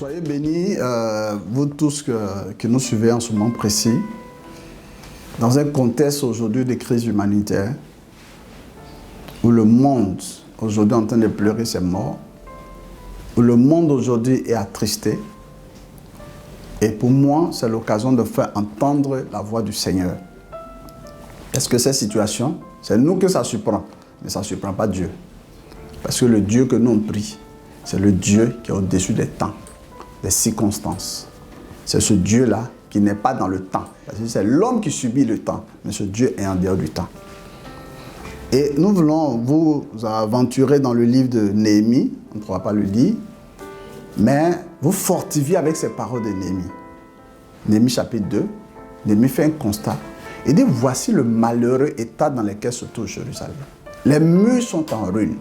Soyez bénis, vous tous qui nous suivez en ce moment précis, dans un contexte aujourd'hui de crise humanitaire, où le monde aujourd'hui est en train de pleurer ses morts, où le monde aujourd'hui est attristé. Et pour moi, c'est l'occasion de faire entendre la voix du Seigneur. Est-ce que cette situation, c'est nous que ça surprend, mais ça ne surprend pas Dieu. Parce que le Dieu que nous on prie, c'est le Dieu qui est au-dessus des temps, des circonstances. C'est ce Dieu-là qui n'est pas dans le temps. Parce que c'est l'homme qui subit le temps, mais ce Dieu est en dehors du temps. Et nous voulons vous aventurer dans le livre de Néhémie. On ne pourra pas le lire, mais vous fortifier avec ces paroles de Néhémie. Néhémie chapitre 2, Néhémie fait un constat. Il dit, voici le malheureux état dans lequel se trouve Jérusalem. Les murs sont en ruine.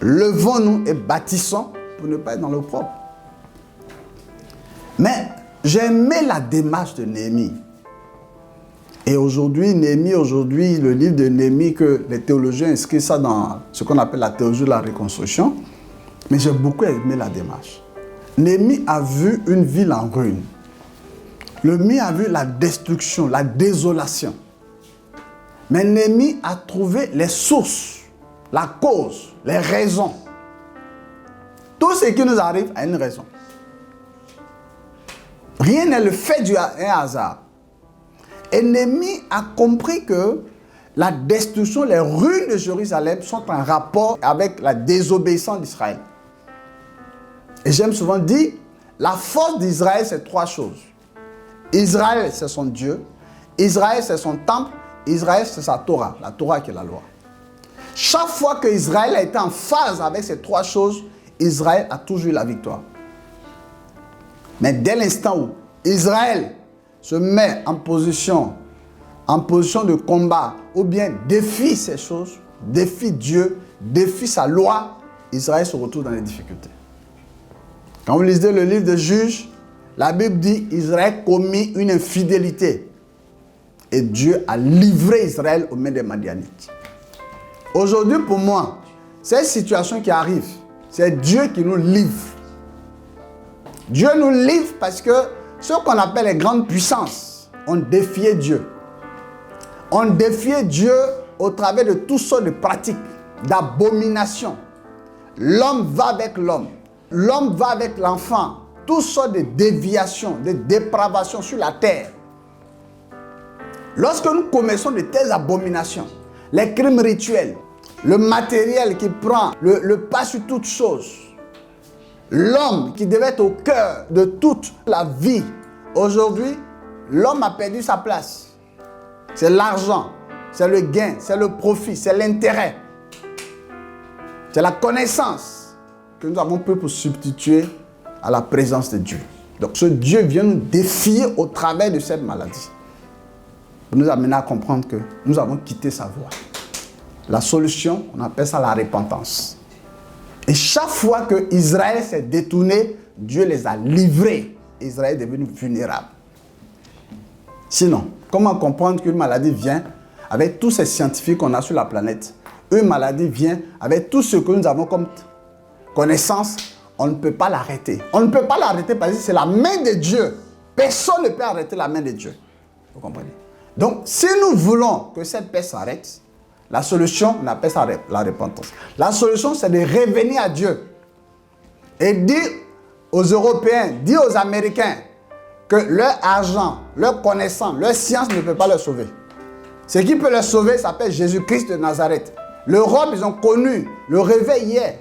Levons-nous et bâtissons pour ne pas être dans l'opprobre. Mais j'ai aimé la démarche de Néhémie. Et aujourd'hui, le livre de Néhémie, que les théologiens inscrivent ça dans ce qu'on appelle la théologie de la reconstruction. Mais j'ai beaucoup aimé la démarche. Néhémie a vu une ville en ruine. Néhémie a vu la destruction, la désolation. Mais Néhémie a trouvé les sources, la cause, les raisons. Tout ce qui nous arrive a une raison. Rien n'est le fait d'un hasard. Et Néhémie a compris que la destruction, les ruines de Jérusalem sont en rapport avec la désobéissance d'Israël. Et j'aime souvent dire, la force d'Israël, c'est trois choses. Israël, c'est son Dieu. Israël, c'est son temple. Israël, c'est sa Torah, la Torah qui est la loi. Chaque fois que Israël a été en phase avec ces trois choses, Israël a toujours eu la victoire. Mais dès l'instant où Israël se met en position de combat, ou bien défie ces choses, défie Dieu, défie sa loi, Israël se retrouve dans les difficultés. Quand vous lisez le livre de Juges, la Bible dit Israël commis une infidélité. Et Dieu a livré Israël aux mains des Madianites. Aujourd'hui, pour moi, cette situation qui arrive, c'est Dieu qui nous livre. Dieu nous livre parce que ce qu'on appelle les grandes puissances ont défié Dieu. On défiait Dieu au travers de toutes sortes de pratiques, d'abominations. L'homme va avec l'homme. L'homme va avec l'enfant. Toutes sortes de déviations, de dépravations sur la terre. Lorsque nous commettons de telles abominations, les crimes rituels, le matériel qui prend le pas sur toutes choses, l'homme qui devait être au cœur de toute la vie, aujourd'hui, l'homme a perdu sa place. C'est l'argent, c'est le gain, c'est le profit, c'est l'intérêt. C'est la connaissance que nous avons pris pour substituer à la présence de Dieu. Donc ce Dieu vient nous défier au travers de cette maladie. Pour nous amener à comprendre que nous avons quitté sa voie. La solution, on appelle ça la repentance. Et chaque fois que Israël s'est détourné, Dieu les a livrés. Israël est devenu vulnérable. Sinon, comment comprendre qu'une maladie vient avec tous ces scientifiques qu'on a sur la planète? Une maladie vient avec tout ce que nous avons comme connaissance. On ne peut pas l'arrêter. On ne peut pas l'arrêter parce que c'est la main de Dieu. Personne ne peut arrêter la main de Dieu. Vous comprenez? Donc, si nous voulons que cette paix s'arrête, la solution, on appelle ça la repentance. La solution, c'est de revenir à Dieu. Et dire aux Européens, dire aux Américains que leur argent, leur connaissance, leur science ne peut pas leur sauver. Ce qui peut leur sauver s'appelle Jésus-Christ de Nazareth. L'Europe, ils ont connu le réveil hier.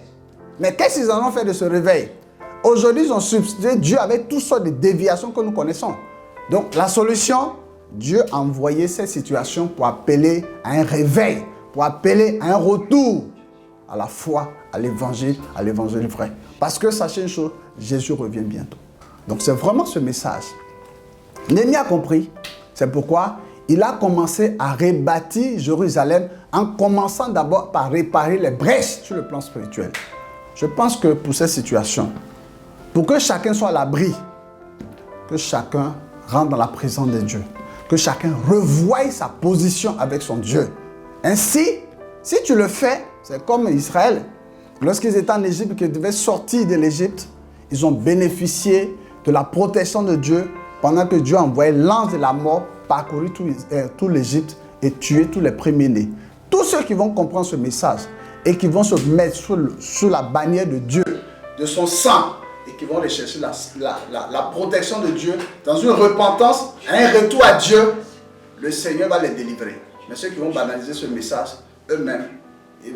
Mais qu'est-ce qu'ils en ont fait de ce réveil? Aujourd'hui, ils ont substitué Dieu avec toutes sortes de déviations que nous connaissons. Donc, la solution, Dieu a envoyé cette situation pour appeler à un réveil, pour appeler à un retour à la foi, à l'évangile vrai. Parce que sachez une chose, Jésus revient bientôt. Donc, c'est vraiment ce message. Néhémie a compris. C'est pourquoi il a commencé à rebâtir Jérusalem en commençant d'abord par réparer les brèches sur le plan spirituel. Je pense que pour cette situation, pour que chacun soit à l'abri, que chacun rentre dans la présence de Dieu, que chacun revoie sa position avec son Dieu. Ainsi, si tu le fais, c'est comme Israël. Lorsqu'ils étaient en Égypte, qu'ils devaient sortir de l'Égypte, ils ont bénéficié de la protection de Dieu pendant que Dieu a envoyé l'ange de la mort parcourir tout l'Égypte et tuer tous les premiers-nés. Tous ceux qui vont comprendre ce message et qui vont se mettre sous la bannière de Dieu, de son sang, et qui vont aller chercher la protection de Dieu dans une repentance, un retour à Dieu, le Seigneur va les délivrer. Mais ceux qui vont banaliser ce message, eux-mêmes, ils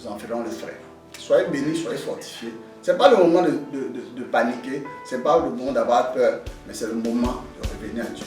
en feront les frais. Soyez bénis, soyez fortifiés. Ce n'est pas le moment de paniquer, ce n'est pas le moment d'avoir peur, mais c'est le moment de revenir à Dieu.